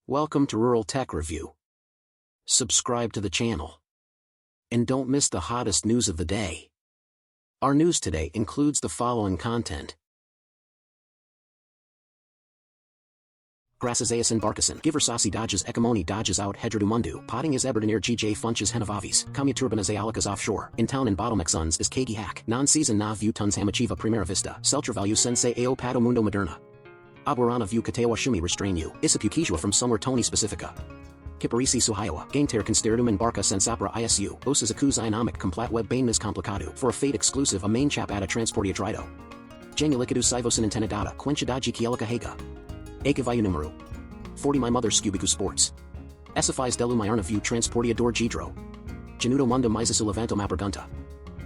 Welcome to Rural Tech Review. Subscribe to the channel. And don't miss the hottest news of the day. Our news today includes the following content. Graças embarcação. Giversasi dodges Ecamoni dodges out Hedra do Mundo. Potting is Eberdenir GJ Funches Renováveis. Comuturbanas Eólicas offshore. In town in Bottleneck Sons is Kagi Hack. Non-season na view tons Hamachiva Primera Vista. Celtra value Sensei Ao Pato Mundo Moderna. Aburana view Katewa Shumi restrain you. Isapukijua from somewhere Tony Specifica. Kiparisi Suhaiwa. Gainter Consterdum Embarca Sensapra ISU. Osazaku Ionomic Complat Web Bainmas Complicado. For a fate exclusive a main chap at a transportia trido. Janulicadu Sivosin Intendada. Quenchadaji Kielika Haga. Akavayu Numeru. 40 My Mother Scubicu Sports. Esifies Delu Myarna View Transportia Dor Gidro. Genudo Mundo Misasu Levanto Mapergunta.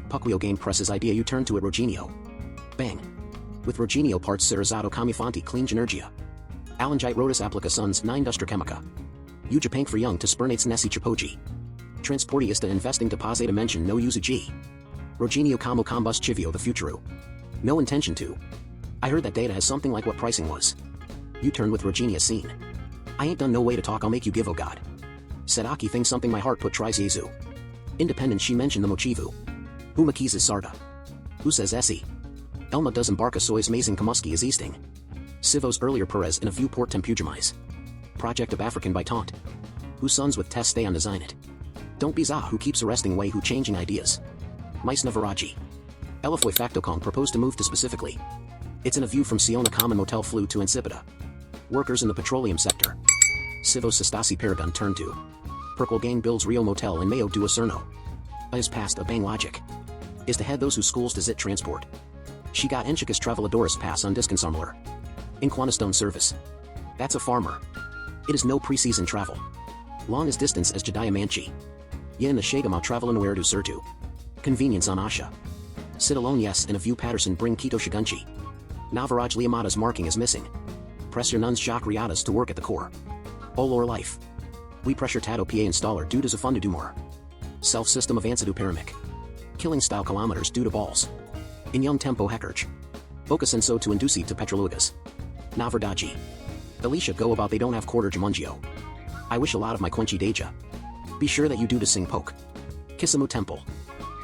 Pucquio Game Presses Idea You Turn to it Roginio. Bang. With Roginio parts Serazato Camifanti Clean Genergia. Alangite Rotus Applica Sons 9 Dustra Chemica. Ujapank for Young to Spernates Nessi Chipoji. Transportista Investing Deposita Mention No Usu G. Roginio Como Combus Chivio the Futuru. No intention to. I heard that data has something like what pricing was. You turn with Roginia scene. I ain't done no way to talk I'll make you give oh god. Sedaki thinks something my heart put tries Yezu. Independent she mentioned the Mochivu. Umakiz is Sarda. Who says Essie? Elma does embarca sois mazing Kamuski is easting. Sivos earlier Perez in a view port tempujamize. Project of African by taunt. Who sons with test stay on design it. Don't be za who keeps arresting way who changing ideas. Mice Navaraji. Elifway Factocon proposed to move to specifically. It's in a view from Siona Common Motel flew to Insipida. Workers in the petroleum sector. Sivos Sistasi Paragon turned to. Perkle Gang builds Rio Motel in Mayo do Acerno. Is past a bang logic. Is to head those who schools does it transport. She got Enchicus Traveladores pass on Disconsamler. In Quanastone service. That's a farmer. It is no pre-season travel. Long as distance as Jediah Manchi. Yin the Shagamau travel in where do Surtu. Convenience on Asha. Sit alone yes in a view Patterson bring Quito Shigunchi. Navaraj Liamada's marking is missing. Press your nuns Jacques Riadas to work at the core. Olor life. We pressure Tato PA installer due to fun to do more. Self-system of Ansadu Paramic. Killing style kilometers due to balls. In young tempo heckerch. Bocasenso to Indusi to Petrolugas. Navardaji. Alicia go about they don't have quarter Jamungio. I wish a lot of my Quenchi Deja. Be sure that you do to sing poke. Kissimu Temple.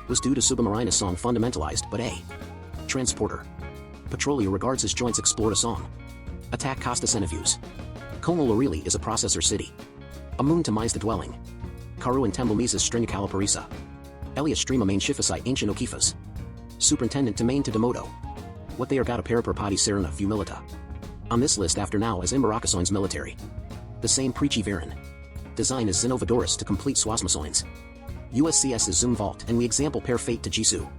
Was due to Subamarina song fundamentalized but a. Transporter. Petrolio regards his joints explored a song. Attack Costa Seneviews. Como Lorili is a processor city. Amun to Mize the dwelling. Karu and Temblemizas Stringacalaparisa. Elia Streama main Shifasai ancient Okifas. Superintendent to main to Demodo. What they are got a paraperpati Serena view milita. On this list after now is Imbarakasoins military. The same Preachy Varan. Design is Zinovadoris to complete Swasmasoins. USCS is Zoom Vault and we example pair fate to Jisoo.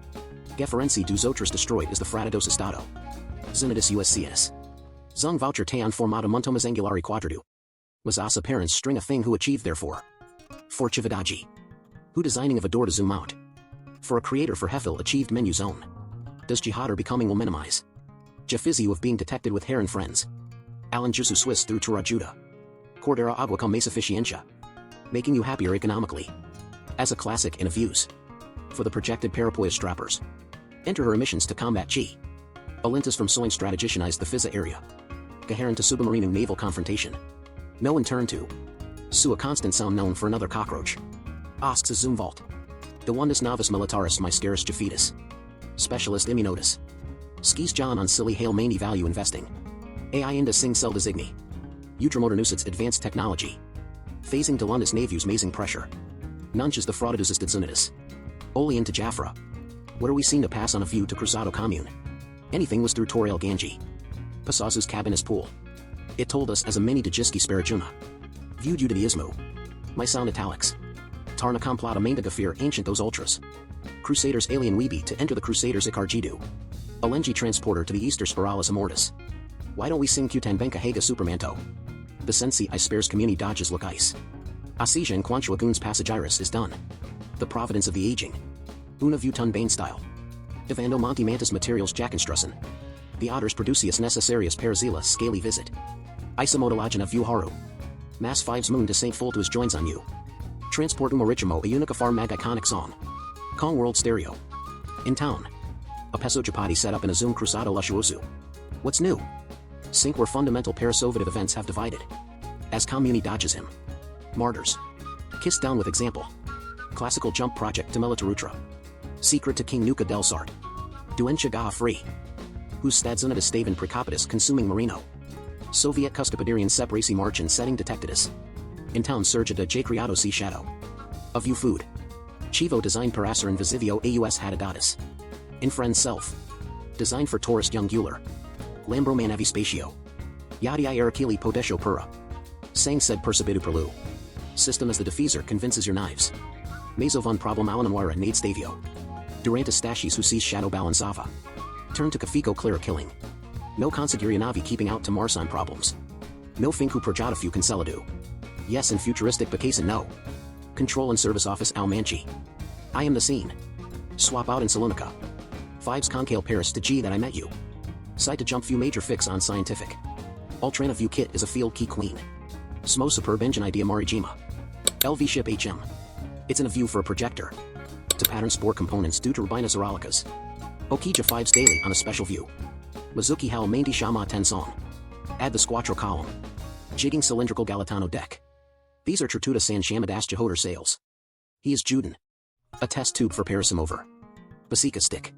Geferenci do Zotras destroyed is the Fratados Estado. Zinidus USCS. Zung voucher Teon formata Muntomas Angulari Quadradu. Was Asa parents string a thing who achieved therefore. For Chivadaji. Who designing of a door to zoom out. For a creator for Hefil achieved menu zone. Does Jihadar becoming will minimize. Jafizu of being detected with hair and friends. Alan Jusu Swiss through Turajuda. Cordera Agua com mais eficiencia. Making you happier economically. As a classic in a views. For the projected Parapoya strappers. Enter her emissions to combat Chi. Alintas from Soin strategicianized the Fiza area. Gaharan to Submarino naval confrontation. No one turn to. Su a constant sound known for another cockroach. Asks a zoom vault. The Wondus Novus Militaris my scarce Jafetus. Specialist Immunotus. Skis John on silly hail mainly value investing. AI into Sing Cell Designi. Ultramodernucits advanced technology. Phasing Delundus Navius mazing pressure. Nunches the Fraudadus Zunitus. Oli into Jaffra. What are we seen to pass on a view to Cruzado Commune? Anything was through Toriel Ganji. Pasazu's cabin is pool. It told us as a mini Dajiski Sparajuna. Viewed you to the Ismu. My sound italics. Tarna Complata Mainda Gafir ancient those ultras. Crusaders alien Weeby to enter the Crusaders Ikarjidu. Alenji transporter to the Easter Spiralis Amortis. Why don't we sing Kutan Benka Haga Supermanto? The Sensi I spares community dodges look ice. Asija and Quanchua Goons Passagiris is done. The Providence of the Aging. Una Vuitton Bane style. Evando Monte Mantis Materials Jackenstrussen. The Otters Producius Necessarius Parazila Scaly Visit. Isomodalagina View Haru. Mass 5's Moon to St. Fultus joins on you. Transport Umorichimo a Unicafar Mag iconic song. Kong World Stereo. In town. A Peso Chapati set up in a Zoom Cruzado Lushuosu. What's new? Sync where fundamental parasovative events have divided. As Communi dodges him. Martyrs. Kiss down with example. Classical jump project to Melitarutra. Secret to King Nuka del Sart. Duencha Ga free. Whose stadzuna de staven precapitus consuming Marino. Soviet Cuscapidarian sepracy march and setting detectedus. In town surge de J criado sea shadow. Of you food. Chivo designed per acer invisivio aus hadadotis. In friend self. Designed for tourist young Guler. Lambroman avi spatio. Yadi Arakili podesho pura. Sang said percibidu perlu. System as the diffuser convinces your knives. Meso von problem alanamwara nade stavio. Duranta stachis who sees shadow balansava. Turn to Kafiko clear killing. No consigurianavi keeping out to Marsan problems. No finku projatafu canceladu. Yes and futuristic Bacasa no. Control and service office Al Manchi. I am the scene. Swap out in Salonica. Fives concale Paris to G that I met you. Side to jump few major fix on scientific. Ultrana view kit is a field key queen. Smo superb engine idea Marijima. LV ship HM. It's in a view for a projector. To pattern spore components due to Rubinus Auralicas. Okija 5s daily on a special view. Mizuki Hal Maindi Shama 10 song. Add the Squatro column. Jigging cylindrical Galatano deck. These are Tertuda San Shamadas Jehoder sails. He is Juden. A test tube for Parasimover. Basica stick.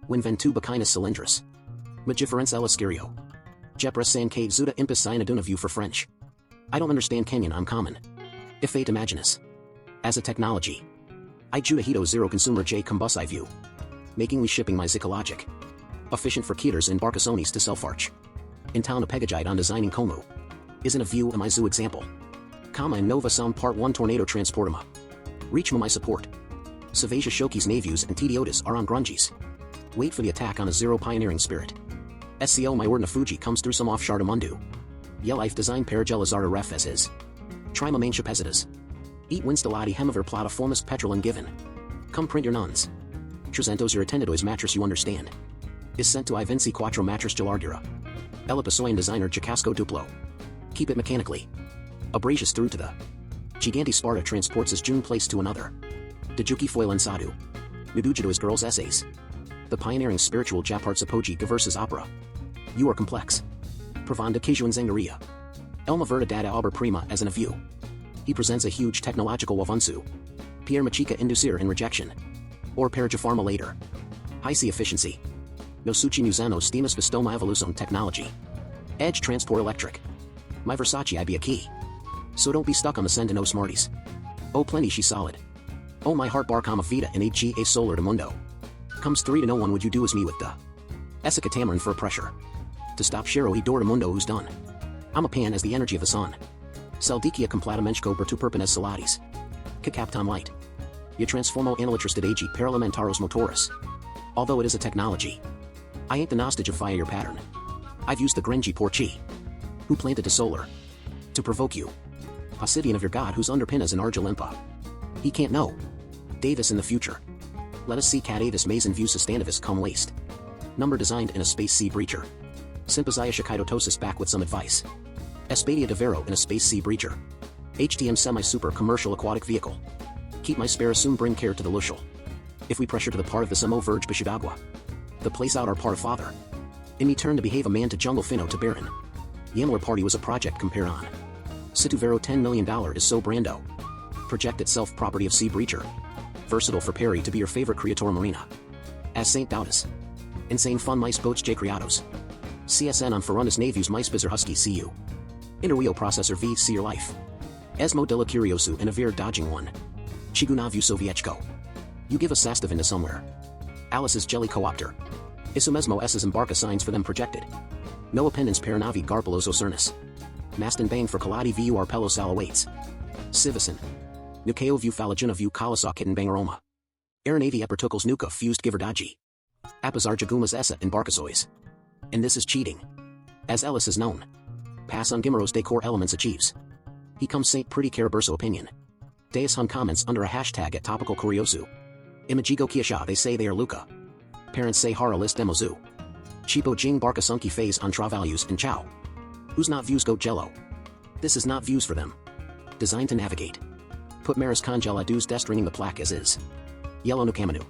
Winventu Bacchinus cylindrus. Magiference Eliscario. Jepra San K Zuda Impus Cyaniduna view for French. I don't understand Kenyan I'm common. If fate imaginus. As a technology. I Judahito zero consumer J combus I view. Making we shipping my Zicologic. Efficient for Kieters and Barcasonis to self-arch. In town a Pegagite on designing Komu. Isn't a view of my zoo example. Comma Nova Sound Part 1 Tornado Transportima. Reach my support. Savasia Shoki's Navius and Tediotis are on grungies. Wait for the attack on a zero pioneering spirit. SCO my word Fuji comes through some off Shardamundu. Life design Paragelazara ref as is. Try my main Chapesitas. Eat Winstalati Hemiver Platiformis Petrolin given. Come print your nuns. Tresentos your attendois mattress you understand. Is sent to Ivinci Quattro mattress Gelardura. Elipasoyan designer Jacasco Duplo. Keep it mechanically. Abrasius through to the. Giganti Sparta transports his June place to another. Dejuki Foil and Sadu. Nudujido's girls' essays. The pioneering spiritual Japarts Apoji versus opera. You are complex. Provanda Kijuan Zangaria. Elma Verda Dada Auber Prima as in a view. He presents a huge technological wavansu. Pierre Machika Inducir in rejection. Or Parajafarma later. High C efficiency. Nosuchi Muzano Steamus Vistoma Evolution technology. Edge transport electric. My Versace I be a key. So don't be stuck on the send no smarties. Oh plenty she solid. Oh my heart bar comma vita in HGA solar de mundo. Comes 3 to no one would you do as me with the. Essica Tamarin for a pressure. To stop Shiro e door de mundo who's done. I'm a pan as the energy of the sun. Saldikia complata menchko bertu perpines salatis. Kakaptom light. Ya transformo analitristed agi parlamentaros motoris. Although it is a technology. I ain't the nostage of fire your pattern. I've used the Grenji Porchi. Who planted to solar. To provoke you. Possidian of your god whose underpin is an Argilimpa. He can't know. Davis in the future. Let us see Cat Avis Mason view Sustanavis come waste. Number designed in a space sea breacher. Sympathia Shikaidotosis back with some advice. Espadia de Vero in a space sea breacher. HTM semi-super commercial aquatic vehicle. Keep my spare assume bring care to the lushal. If we pressure to the part of the Samo Verge Bishidagua. The place out our part of father. In me turn to behave a man to jungle fino to baron. Yamler party was a project compare on. Situ Vero $10 million is so brando. Project itself property of sea breacher. Versatile for Perry to be your favorite creator marina. As St. Daudas. Insane fun mice boats J criados. CSN on Ferunus Navius mice bizzer husky CU. Interwheel processor V see your life. Esmo de la Curiosu and a Veer dodging one. Chigunavu Sovietchko. You give a Sastavin to somewhere. Alice's jelly coopter. Isumesmo S's embarca signs for them projected. No appendance Paranavi Garpalos Ocernus. Maston Bang for Kaladi vu Arpello Salawaits. Civicin. Nukeo view Falagina view Kalasok hidden Bangaroma. Aeronavi Epertukals Nuka fused Giverdaji. Apazar Jagumas Essa in Barcasois. And this is cheating. As Ellis is known. Pass on Gimeros decor elements achieves. He comes Saint Pretty Caraburso opinion. Deus Hun comments under a hashtag at topical Kuriosu. Imajigo Kiasha they say they are Luca. Parents say Hara list Demozu. Cheapo Jing Barca Sunky phase on Tra values and Chow. Who's not views go Jello? This is not views for them. Designed to navigate. Put Maris Congela dues destringing the plaque as is. Yellow no Kamanu.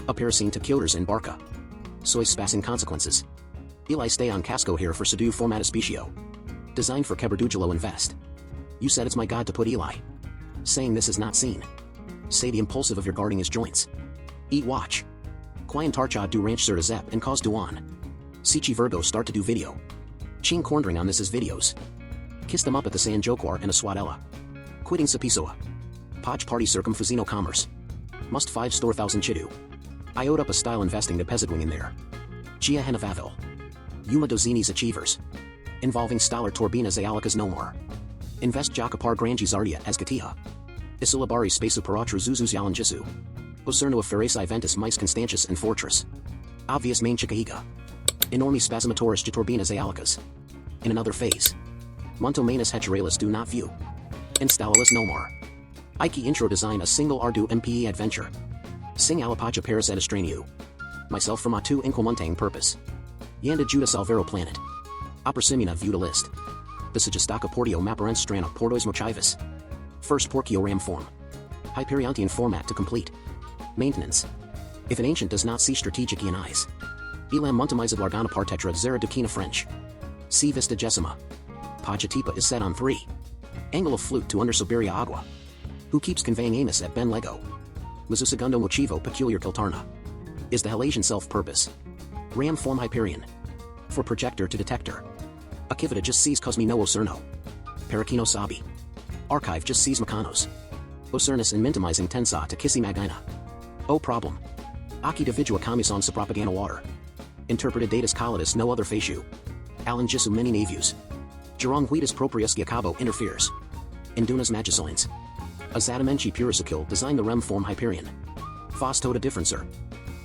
A parasine to Kyoters in Barca. Soy spassing consequences. Eli stay on Casco here for Sadu format Specio. Designed for Caberdugelo invest. You said it's my god to put Eli. Saying this is not seen. Say the impulsive of your guarding his joints. Eat watch. Quian Tarcha do ranch Sir Zep and cause Duan. Sichi Virgo start to do video. Ching cornering on this is videos. Kiss them up at the San Jokwar and a Swadella. Quitting Sapisoa. Podge party circumfusino commerce. Must 5 store 1000 chidu. I owed up a style investing to Peasantwing in there. Gia Henavavil. Yuma Dozini's achievers. Involving Stolar Torbinas Eolikas no more. Invest Jakapar Granji Zardia as Katiha. Isilabari Spasu Paratru Zuzuz Yalan Jisu. Oserno of Feresi Ventus Mice Constantius and Fortress. Obvious main Chikahiga. Enormi Spasmatoris Jitorbinas Eolikas. In another phase. Montomanus Heteroralis do not view. Installalis no more. Ike intro design a single Ardu MPE adventure. Sing Alapacha Paris et Estraniu. Myself from Atu Inquamuntang purpose. Yanda Judah Salvero planet. Opera viewed a list. The Sigistaka Portio Maparent Strana Portois Mochivis. First Porcio RAM form. Hyperiontian format to complete. Maintenance. If an ancient does not see strategic eyes. Elam Muntamized Largana Partetra Zera Dukina French. C Vista Jessima. Pajatipa is set on 3. Angle of flute to under Siberia Agua. Who keeps conveying Amos at Ben Lego? Mizusegundo Mochivo Peculiar Kiltarna. Is the Halasian self-purpose. RAM form Hyperion. For projector to detector. Akivita just sees Cosmi no Oserno. Parakino Sabi. Archive just sees Makanos. Osernus and minimizing Tensa to Kissi Magina. Oh problem. Aki Davidua Kamisan sa propaganda water. Interpreted datus Calidus no other faciu. Alan Jisu many navus. Jurong Huitas Proprius Giacabo interferes. Indunas Magisoins. Azadamenchi Purisikil design the REM form Hyperion. Fostoda differencer.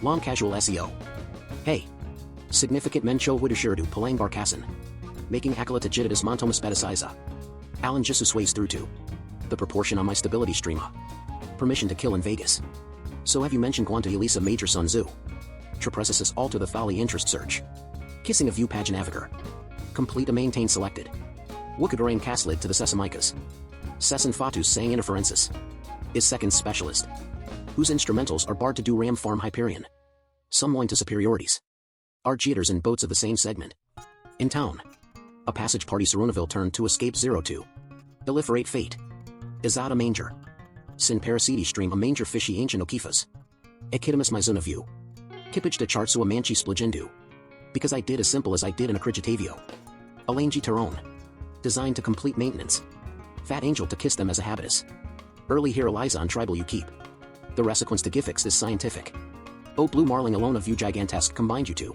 Long casual SEO. Hey. Significant Mencho Widishiridu Palang Barkasan. Making Akalata Jitidus Montomus Betasiza. Alan Jisu sways through to. The proportion on my stability streama. Permission to kill in Vegas. So have you mentioned Guanta Elisa Major Sun Tzu? Trapresis alter the Thali interest search. Kissing a view paginavigar. Complete a maintain selected. Wukadorang Caslid to the Sesamicas. Sesson Fatus sang interferences. Is second specialist. Whose instrumentals are barred to do RAM farm Hyperion. Some loin to superiorities. Are jitters in boats of the same segment. In town. A passage party Sarunaville turned to escape 02. Illiferate fate. Izada manger. Sin parasiti stream a manger fishy ancient okifas. Ekidamus Mizuna view. Kippage de chartsu a manchi spligendu. Because I did as simple as I did in a Crigitavio. Alangi Terone. Designed to complete maintenance. Fat angel to kiss them as a habitus. Early here Eliza on tribal you keep. The resequence to Gifix is scientific. Oh blue marling alone of you gigantesque combined you two.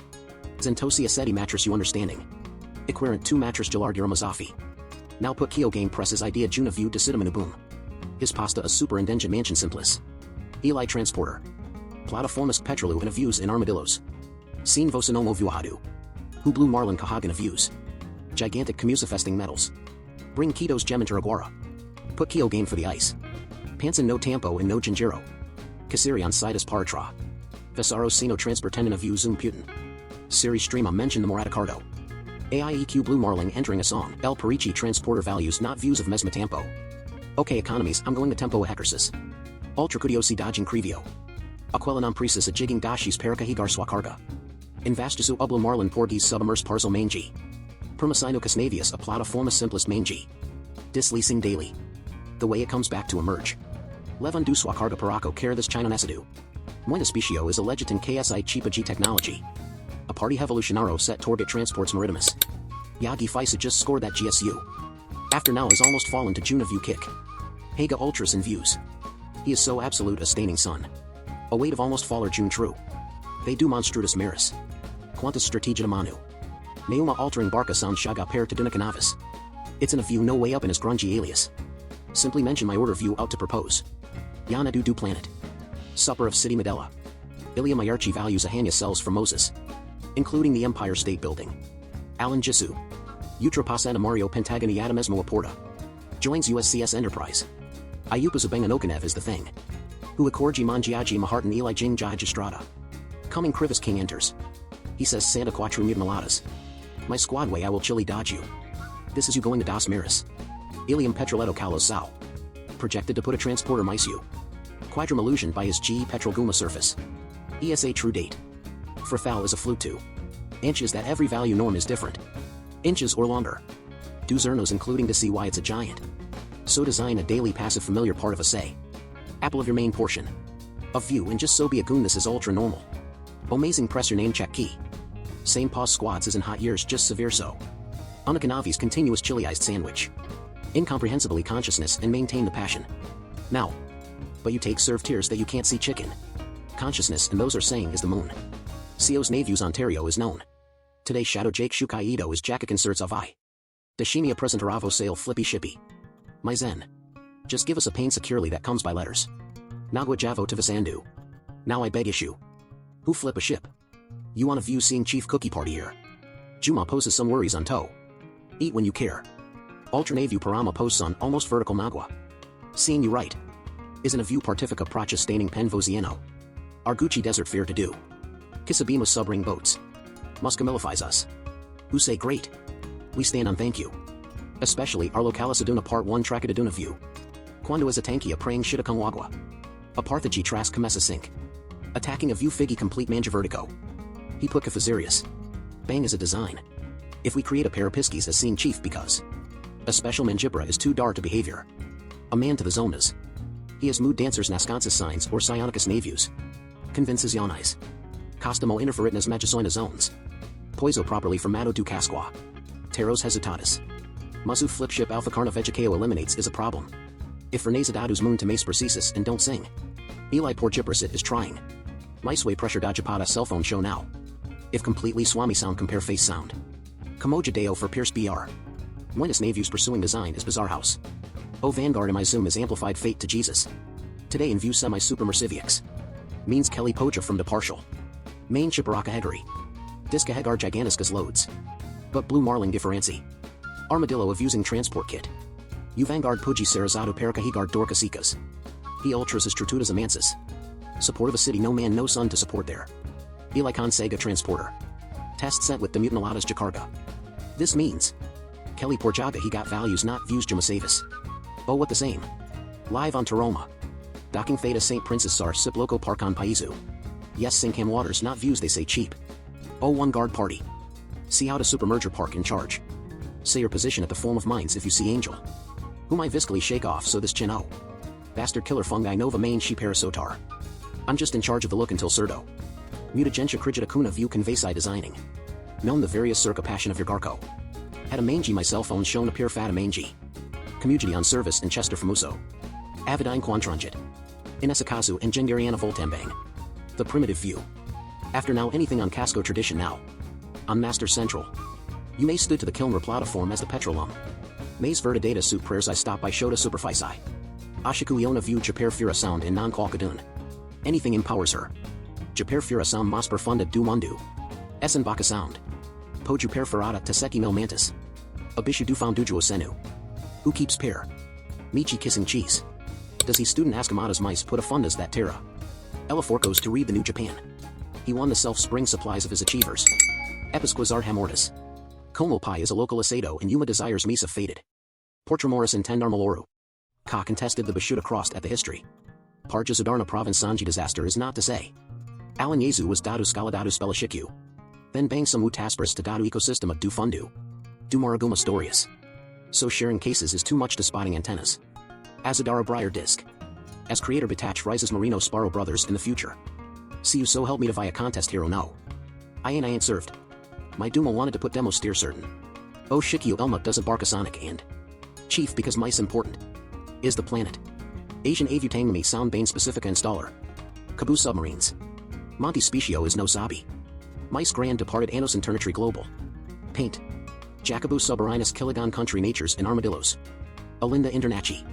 Zentosi Aseti mattress you understanding. Equirent 2 mattress Gillard Uramazafi. Now put Kyo game presses idea Juna view decidamin boom. His pasta a superindengent mansion simplis. Eli transporter. Plataformus petrolu and a views in armadillos. Scene Vosinomo vuahadu. Who blue marlin kahagan of views. Gigantic camusifesting metals. Bring Keto's Geminter Aguara. Put Kyo game for the ice. Pansin no Tampo and no Jinjiro. Kasirion Sidus Paratra. Vesaro Sino Transfer Tendon of View Zoom Putin. Siri Streama mention the Moraticardo. AIEQ Blue Marling entering a song. El Parici Transporter values not views of Mesma Tampo. Okay economies I'm going the Tempo Hecursis. Ultra Cudiosi dodging Crevio. Aquelanam Precis a jigging Dashis Perikahigar Swakarga. Invastisu Ubla Marlin Porgis subimmerse Parzel Mangi. Permasino Casnavius a plataforma simplest Mangi. Disleasing daily. The way it comes back to emerge. Levan du Swakarga Paraco care this China Nesadu. Moina Specio is a legitin KSI Chipa G technology. A party Evolutionaro set Torget transports Maritimus. Yagi Fisa just scored that GSU. After now has almost fallen to Juna view kick. Haga Ultras in views. He is so absolute a staining sun. A weight of almost faller June true. They do monstrutus maris. Quantus strategita manu. Neuma altering barca sound shaga pair to Dinakanavis. It's in a view no way up in his grungy alias. Simply mention my order view out to propose. Yana do planet. Supper of City Medella. Ilya Mayarchi values Ahanya cells for Moses. Including the Empire State Building. Alan Jisu. Utrapasana Mario Pentagoni Adamesmo Aporta. Joins USCS Enterprise. Ayupa Zubenganokanev is the thing. Huakorji Manjiaji Mahartan Eli Jing Jahajistrada. Coming Krivis King enters. He says Santa Quattro Mutiladas. My squad way I will chili dodge you. This is you going to Das Miras. Ilium Petroleto Kalos Sao. Projected to put a transporter Maisu. Quadrum illusion by his G Petroguma surface. ESA true date. Frafal is a flute too. Inches that every value norm is different. Inches or longer. Do Zernos including to see why it's a giant. So design a daily passive familiar part of a say. Apple of your main portion. Of view and just so be a goon this is ultra normal. Amazing press your name check key. Same pause squats as in hot years just severe so. Unakanavi's continuous chiliized sandwich. Incomprehensibly consciousness and maintain the passion. Now. But you take serve tears that you can't see chicken. Consciousness and those are saying is the moon. CO's Naviews Ontario is known. Today Shadow Jake Shukaido is Jacka concerts of I. Dashimia presentaravo sale flippy shippy. My zen. Just give us a pain securely that comes by letters. Nagwa Javo to Visandu. Now I beg issue. Who flip a ship? You wanna view seeing Chief Cookie Party here. Juma poses some worries on toe. Eat when you care. Alternaview Parama posts on almost vertical Nagwa. Seeing you right. Isn't a view partifica pracha staining pen Vosieno. Arguchi desert fear to do. Kisabima subring boats. Muscamilifies us. Who say great? We stand on thank you. Especially our localisaduna part 1 trackadaduna view. Quando is a tankia praying shitakungwagwa. A Parthaji trask kamesa sink. Attacking a view figgy complete manja vertigo. He put Kafazarius. Bang is a design. If we create a pair of piskies as seen chief because. A special manjibra is too dar to behavior. A man to the zonas. He has mood dancers nascansis signs or psionicus navius. Convinces yonais. Costumo interferitnas magisoina zones. Poiso properly for Mado du Casqua. Teros hesitatus. Mazu flipship alpha carna vegicao eliminates is a problem. If Renes Adadu's moon to mace precisus and don't sing. Eli Porgiprasit is trying. Miceway pressure dajapada cell phone show now. If completely Swami sound compare face sound. Kamoja Deo for Pierce BR. Buenos Naview's pursuing design is Bizarre House. O Vanguard in my Zoom is amplified fate to Jesus. Today in view semi-super Mercivics. Means Kelly Poja from the partial. Main Chiparaka Hegari. Disca Hegar Gigantiscus loads. But Blue Marling differency. Armadillo of using transport kit. U Vanguard Puji Sarazado Perica Hegard Dorcasicas. He ultras is Trutudas Amansis. Support of a city no man no sun to support there. Elikon Sega Transporter. Test set with the Mutinaladas Jakarta. This means. Kelly Porjaga he got values not views Jamasavis. Oh what the same. Live on Taroma. Docking Theta St. Princess Sar Sip Loco Park on Paizu. Yes Sinkham Waters not views they say cheap. Oh one guard party. See how to supermerger park in charge. Say your position at the form of mines if you see angel. Whom I viscally shake off so this chin oh. Bastard killer fungi nova main she parasotar. I'm just in charge of the look until surdo. Mutagentia crigida kuna view conveysi designing. Known the various circa passion of your garco. Had a mangy my cell phone shown appear fat a mangy. Commugity on service in Chester Famuso. Avidine Quantranjit. Inesakazu and Jengariana Voltambang. The primitive view. After now anything on Casco tradition now. On Master Central. You may stood to the Kilmer platiform as the petrolum. Maze Verta data suit prayers I stop by Shota superficei. Ashiku Iona view Japer Fira sound in non-Qualkadun. Anything empowers her. Japer Fira sound Mosper funda du mundu. Essen Baka sound. Po Juper Ferrata Teseki Mil Mantis. Abishu du found Dujuo Senu. Who keeps pair? Michi kissing cheese. Does he student Askamada's mice put a fundas that terra? Elaforcos to read the New Japan. He won the self-spring supplies of his achievers. Episquazar Hamortis. Como Pai is a local asado and Yuma desires Misa faded. Portramoris and Tendar Maloru. Ka contested the Bashuta crossed at the history. Parja Sudarna province Sanji disaster is not to say. Alan Yezu was Dadu Skaladadu Spelashikyu. Then bang some Utaspris to Dadu ecosystem of Du Fundu. Du Maraguma Storius. So sharing cases is too much to spotting antennas. Azadara Briar Disc. As creator Betach rises Marino Sparrow Brothers in the future. See you so help me to via contest hero no. I ain't served. My Duma wanted to put demo steer certain. Oh Shikyu Elma doesn't bark a sonic and. Chief because mice important. Is the planet. Asian Avutangami sound bane specifica installer. Kabu submarines. Monte Specio is no sabi. Mice grand departed Anos Internetry Global. Paint. Jacobu subarinus Kilogon country natures and armadillos. Alinda Internachi.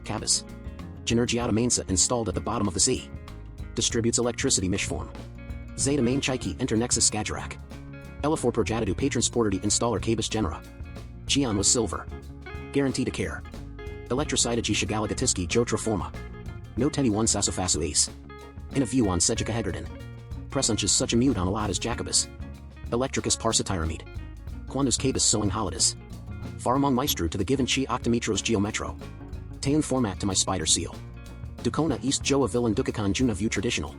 Cabas. Genergiata Mainsa installed at the bottom of the sea. Distributes electricity mishform. Zeta main Chaiki enter Nexus Skagerak. Elafor Projadadu patron sportity installer Cabus Genera. Gian was silver. Guarantee to care. Electricida G Shagalagatiski Jotra Forma. No Teddy 1 Sasofasu Ace. In a view on Sejica Hegarden. Pressunch is such a mute on a lot as Jacobus. Electricus Parsatyramid. Quandus Cabus sowing Holidus. Far among Maestro to the given Chi Octometros Geometro. Taeun format to my spider seal. Ducona East Joa Villain Dukakan Juna view traditional.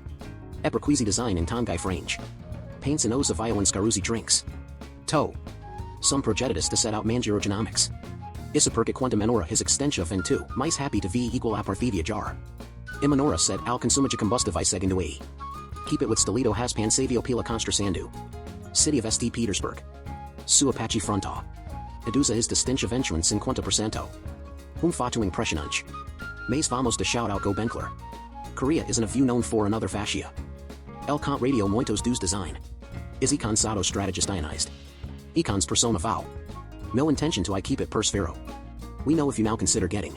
Eproquizi design in Tongai range. Paints and O's of Iowan Scaruzi drinks. Toe. Some progenitus to set out mangirogenomics. Isaperca quantum menora his extension and 2, mice happy to v equal aparthevia jar. Imanora said al consumage combustivice segundo e. Keep it with Stolito has pansavio pila constrasandu. City of St. Petersburg. Su Apache fronta. Edusa is distinta venturance 50%. Whom fatuing pressionunch. Mays vamos to shout out go Benkler. Korea isn't a view known for another fascia. El Cont radio muitos dos design. Is econ sado strategist ionized. Econ's persona vow. No intention to I keep it per sphero. We know if you now consider getting.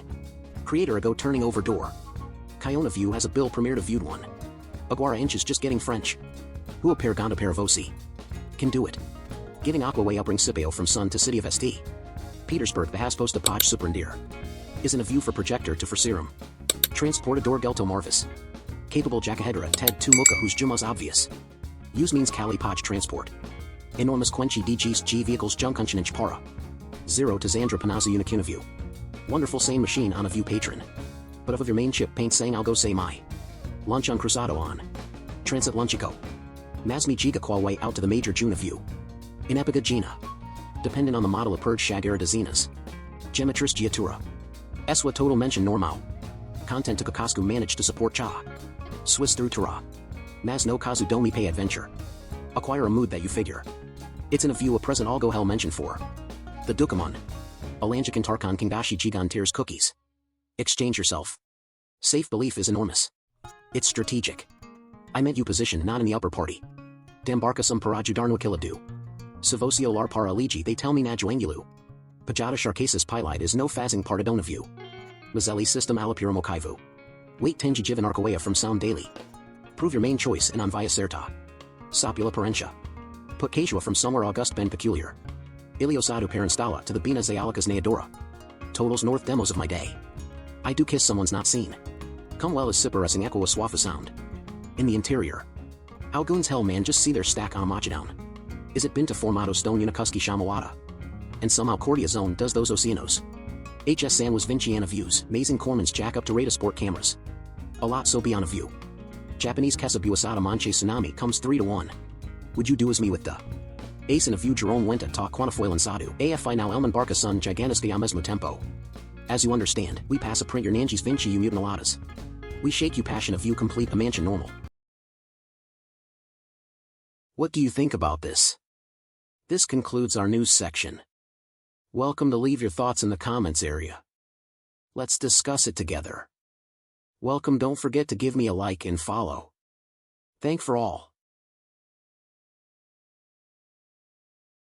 Creator a go turning over door. Kiona view has a bill premiered a viewed one. Aguara inch is just getting French. Who a pair gonda pair voci. Can do it. Getting aqua way upring Scipio from Sun to City of St. Petersburg the has post a podge superindeer. Isn't a view for projector to for serum. Transportador Gelto Marvis. Capable Jacahedra Ted 2 Muka whose jumas obvious. Use means Cali podge transport. Enormous Quenchi DG's G vehicles junction inch para. 0 to Zandra Panaza Unikina view. Wonderful same machine on a view patron. But of your main chip paint saying I'll go say my. Lunch on Cruzado on. Transit Lunchico. Masmi Giga Qualway out to the major Juna view. In Epica Gina. Dependent on the model of purge Shagara Dezinas. Gematris Giatura. Eswa total mention Normau. Content to Kakasku managed to support Cha. Swiss through Tara. Mas no Kazu Domi pay adventure. Acquire a mood that you figure. It's in a view a present all go hell mention for. The Dukamon. Alanjikan Tarkan Kingashi Jigan Tears cookies. Exchange yourself. Safe belief is enormous. It's strategic. I meant you position not in the upper party. Dambarka some Parajudarno Kiladu. Savosio lar para aligi they tell me Najuangulu. Pajata Sharcasis Pilide is no phasing partadona view. Mazzelli system alapiramo kaivu. Wait tenji jivan arcoea from sound daily. Prove your main choice and on via certa. Sopula parentia. Put Cajua from somewhere august ben peculiar. Iliosadu parenstala to the Bina Zayalicas Neodora. Totals north demos of my day. I do kiss someone's not seen. Come well as sipperesing echo a swafa sound. In the interior. Outgoons hell man just see their stack on Machidown. Is it been to Formato Stone Unikuski Shamawada? And somehow Cordia Zone does those Oceanos. HS San was Vinciana views, Mazing Cormans jack up to Rada Sport cameras. A lot so be on a view. Japanese Kesabuasada Manche Tsunami comes 3-1. Would you do as me with the Ace in a view Jerome Wenta ta Quantifoil and Sadu. AFI now Elman Barca Sun Gigantiska Mesmo Tempo. As you understand, we pass a print your Nanji's Vinci you mutinaladas. We shake you passion of view complete a mansion normal. What do you think about this? This concludes our news section. Welcome to leave your thoughts in the comments area. Let's discuss it together. Welcome, don't forget to give me a like and follow. Thank for all.